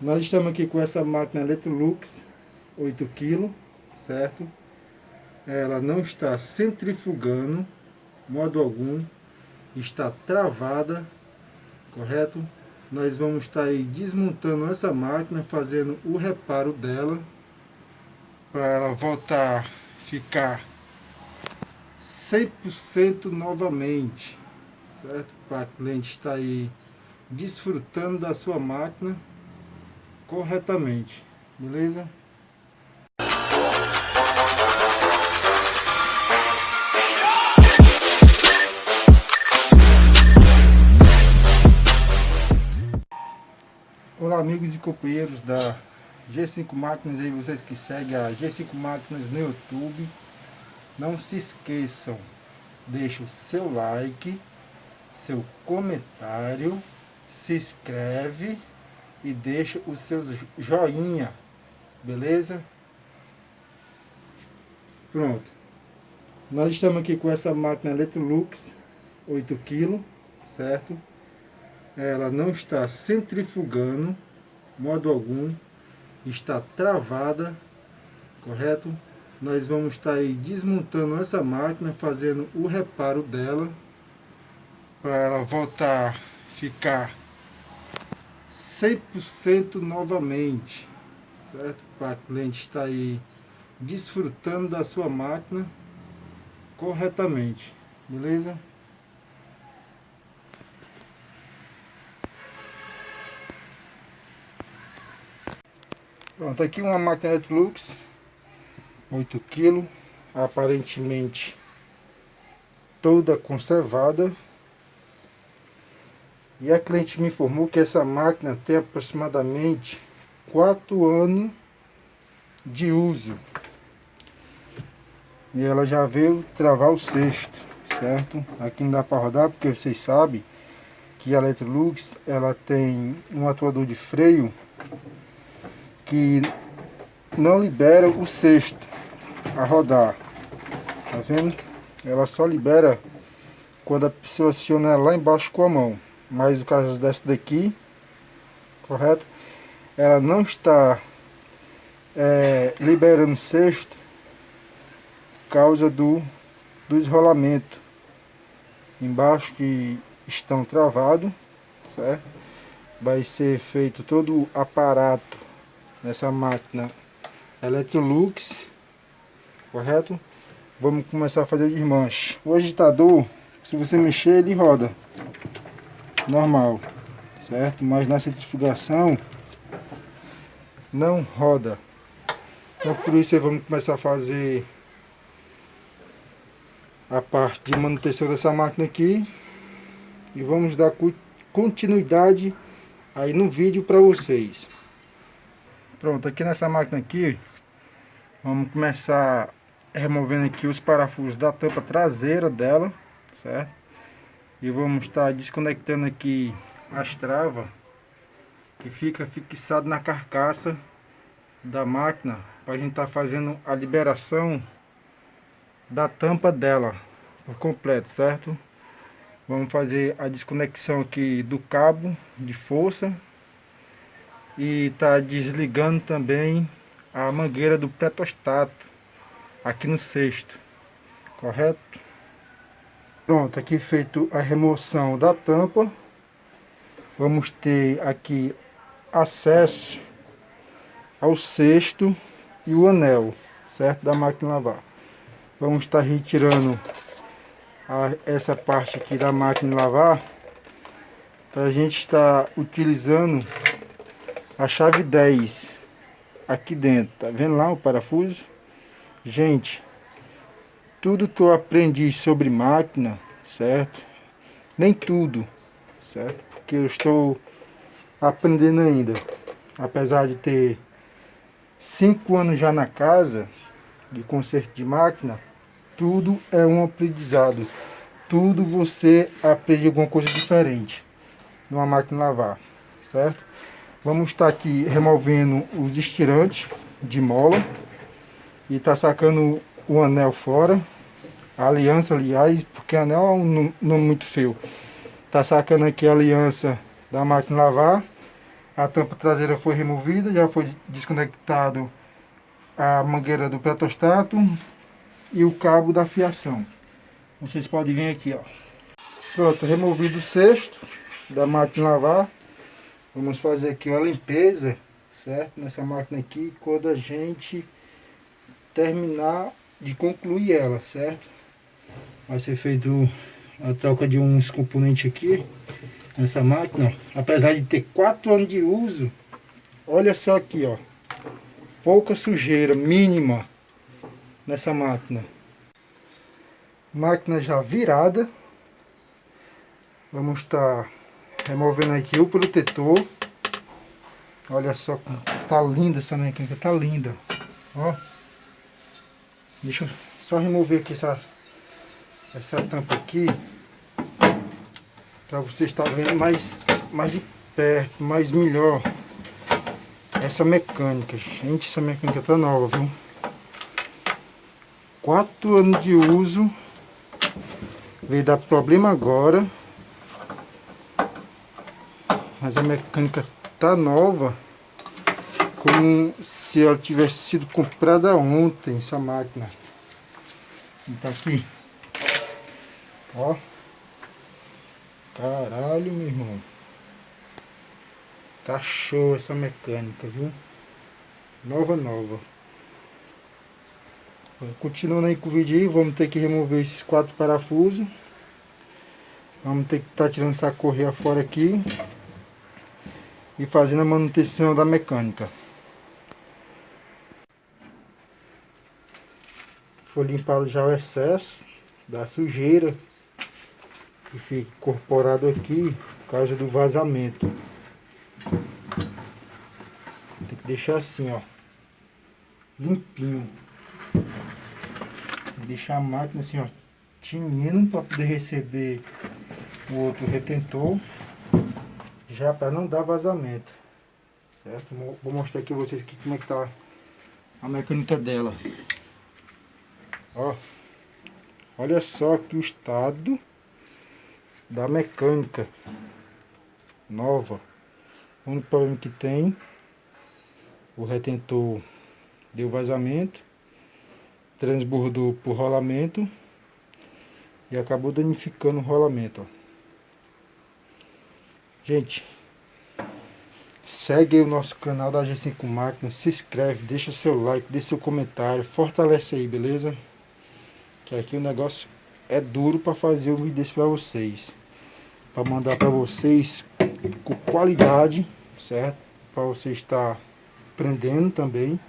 Nós estamos aqui com essa máquina Electrolux 8 kg, certo? Ela não está centrifugando, modo algum, está travada, correto? Nós vamos estar aí desmontando essa máquina, fazendo o reparo dela, para ela voltar a ficar 100% novamente, certo? Para o cliente estar aí desfrutando da sua máquina corretamente, beleza? Olá amigos e companheiros da G5 Máquinas, aí vocês que seguem a G5 Máquinas no YouTube, não se esqueçam, deixa o seu like, seu comentário, se inscreve e deixa o seu joinha, beleza? Pronto, nós estamos aqui com essa máquina Electrolux 8 kg, certo? Ela não está centrifugando, modo algum, está travada, correto? Nós vamos estar aí desmontando essa máquina, fazendo o reparo dela, para ela voltar a ficar 100% novamente, certo? Para o cliente estar aí desfrutando da sua máquina corretamente, beleza? Pronto, aqui uma máquina Electrolux 8 kg, aparentemente toda conservada. E a cliente me informou que essa máquina tem aproximadamente 4 anos de uso. E ela já veio travar o cesto, certo? Aqui não dá para rodar porque vocês sabem que a Electrolux ela tem um atuador de freio que não libera o cesto a rodar, tá vendo? Ela só libera quando a pessoa aciona ela lá embaixo com a mão. Mas o caso dessa daqui, correto? Ela não está liberando cesto por causa do desrolamento embaixo que estão travados, certo? Vai ser feito todo o aparato nessa máquina Electrolux, correto? Vamos começar a fazer o desmanche. O agitador, se você mexer, ele roda normal, certo? Mas na centrifugação não roda. Então por isso vamos começar a fazer a parte de manutenção dessa máquina aqui e vamos dar continuidade aí no vídeo para vocês. Pronto, aqui nessa máquina aqui vamos começar removendo aqui os parafusos da tampa traseira dela, certo? E vamos estar desconectando aqui as travas que fica fixado na carcaça da máquina, para a gente estar fazendo a liberação da tampa dela por completo, certo? Vamos fazer a desconexão aqui do cabo de força e tá desligando também a mangueira do pré-tostato aqui no cesto, correto? Pronto, aqui feito a remoção da tampa, vamos ter aqui acesso ao cesto e o anel, certo, da máquina lavar. Vamos estar retirando essa parte aqui da máquina lavar para a gente estar utilizando a chave 10 aqui dentro. Tá vendo lá o parafuso? Gente, tudo que eu aprendi sobre máquina, certo? Nem tudo, certo? Porque eu estou aprendendo ainda. Apesar de ter 5 anos já na casa de conserto de máquina, tudo é um aprendizado. Tudo você aprende alguma coisa diferente numa máquina lavar, certo? Vamos estar aqui removendo os estirantes de mola e tá sacando o anel fora. A aliança, aliás, porque anel é um nome muito feio. Tá sacando aqui a aliança da máquina lavar A tampa traseira foi removida, já foi desconectado a mangueira do pré-termostato e o cabo da fiação. Vocês podem ver aqui, ó. Pronto, removido o cesto da máquina de lavar. Vamos fazer aqui uma limpeza, certo? Nessa máquina aqui, quando a gente terminar de concluir ela, certo? Vai ser feito a troca de uns componentes aqui nessa máquina, ó. Apesar de ter 4 anos de uso, olha só aqui, ó, pouca sujeira mínima nessa máquina. Máquina já virada. Vamos estar removendo aqui o protetor. Olha só como tá linda essa mecânica, tá linda, ó. Deixa eu só remover aqui essa tampa aqui, para você estar vendo mais de perto, mais melhor essa mecânica. Gente, essa mecânica tá nova, viu? 4 anos de uso, veio dar problema agora, mas a mecânica tá nova, como se ela tivesse sido comprada ontem, essa máquina. Tá aqui, ó. Caralho, meu irmão. Tá show essa mecânica, viu? Nova. Continuando aí com o vídeo aí, vamos ter que remover esses 4 parafusos. Vamos ter que estar tirando essa correia fora aqui e fazendo a manutenção da mecânica. Foi limpado já o excesso da sujeira que fica incorporado aqui por causa do vazamento. Tem que deixar assim, ó, limpinho. Deixar a máquina assim, ó, tinindo para poder receber o outro retentor, já para não dar vazamento, certo? Vou mostrar aqui a vocês aqui como é que tá a mecânica dela. Ó, olha só aqui o estado da mecânica nova. O único problema que tem, o retentor deu vazamento, transbordou por rolamento e acabou danificando o rolamento, ó. Gente, segue aí o nosso canal da G5 Máquinas, se inscreve, deixa seu like, deixa seu comentário, fortalece aí, beleza? Que aqui o negócio é duro para fazer um vídeo desse para vocês, para mandar para vocês com qualidade, certo? Para você estar aprendendo também,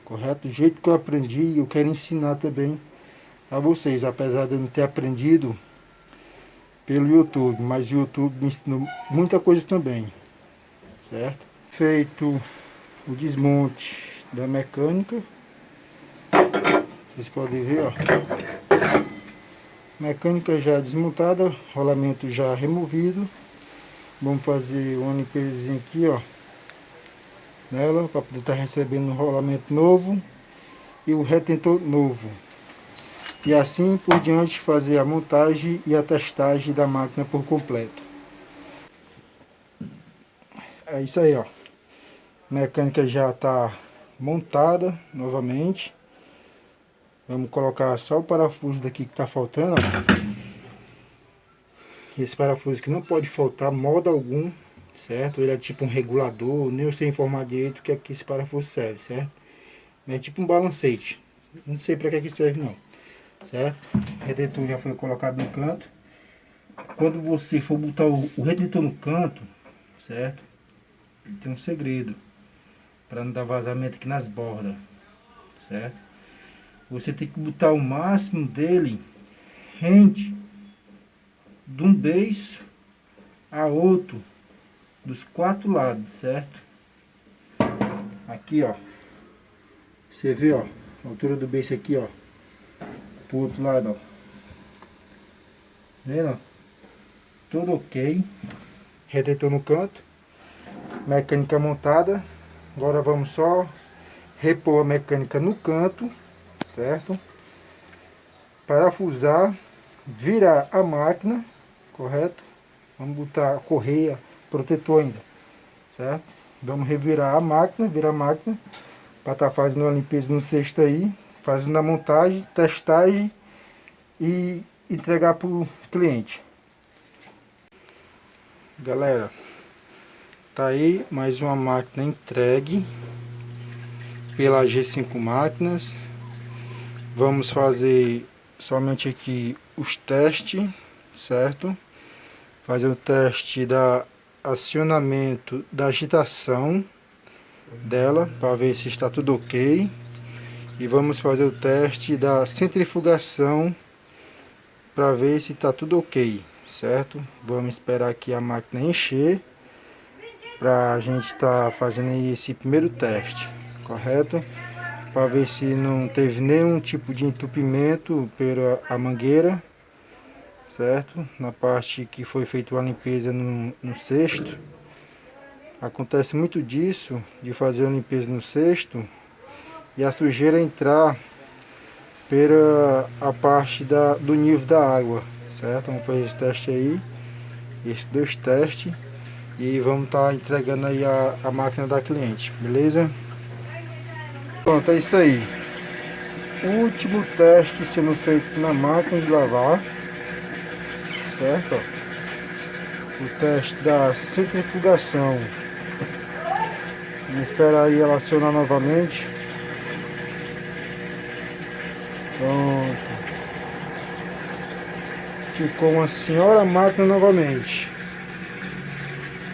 correto? Do jeito que eu aprendi, eu quero ensinar também a vocês, apesar de eu não ter aprendido pelo YouTube, mas o YouTube me ensinou muita coisa também, certo? Feito o desmonte da mecânica, vocês podem ver, ó, mecânica já desmontada, rolamento já removido. Vamos fazer uma limpezinha aqui, ó, nela, para poder estar recebendo um rolamento novo e o retentor novo. E assim por diante, fazer a montagem e a testagem da máquina por completo. É isso aí, ó. A mecânica já está montada novamente. Vamos colocar só o parafuso daqui que está faltando, ó. Esse parafuso que não pode faltar modo algum, certo? Ele é tipo um regulador, nem eu sei informar direito o que é que esse parafuso serve, certo? É tipo um balancete. Não sei para que serve não, certo? O retentor já foi colocado no canto. Quando você for botar o retentor no canto, certo? Ele tem um segredo para não dar vazamento aqui nas bordas, certo? Você tem que botar o máximo dele rente de um beiço a outro dos 4 lados, certo? Aqui, ó, você vê, ó, a altura do beiço aqui, ó, pro outro lado, ó, vendo? Tudo ok, retentor no canto, mecânica montada. Agora vamos só repor a mecânica no canto, certo? Parafusar, virar a máquina, correto? Vamos botar a correia, protetor ainda, certo? Vamos revirar a máquina, virar a máquina, para estar fazendo a limpeza no cesto aí, fazendo a montagem, testagem e entregar para o cliente. Galera, tá aí mais uma máquina entregue pela G5 Máquinas. Vamos fazer somente aqui os testes, certo? Fazer o teste da acionamento da agitação dela para ver se está tudo ok. E vamos fazer o teste da centrifugação para ver se está tudo ok, certo? Vamos esperar aqui a máquina encher para a gente estar fazendo aí esse primeiro teste, correto? Para ver se não teve nenhum tipo de entupimento pela a mangueira, certo? Na parte que foi feita a limpeza no cesto. Acontece muito disso, de fazer a limpeza no cesto e a sujeira entrar pela a parte do nível da água, certo? Vamos fazer esse teste aí, esses dois testes, e vamos estar entregando aí a máquina da cliente, beleza? Pronto, é isso aí. O último teste sendo feito na máquina de lavar, certo? Ó. O teste da centrifugação. Vamos esperar aí ela acionar novamente. Pronto. Ficou uma senhora máquina novamente.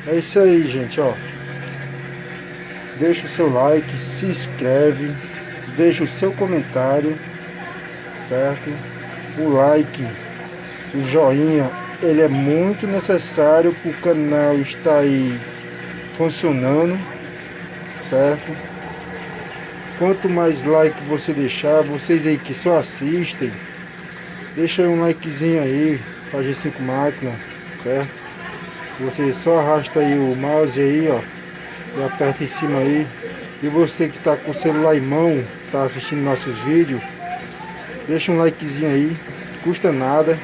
É isso aí, gente, ó. Deixa o seu like, se inscreve, deixa o seu comentário, certo? O like, o joinha, ele é muito necessário para o canal estar aí funcionando, certo? Quanto mais like você deixar, vocês aí que só assistem, deixa aí um likezinho aí para G5 Máquina, certo? Você só arrasta aí o mouse aí, ó, e aperta em cima aí. E você que está com o celular em mão, está assistindo nossos vídeos, deixa um likezinho aí, custa nada.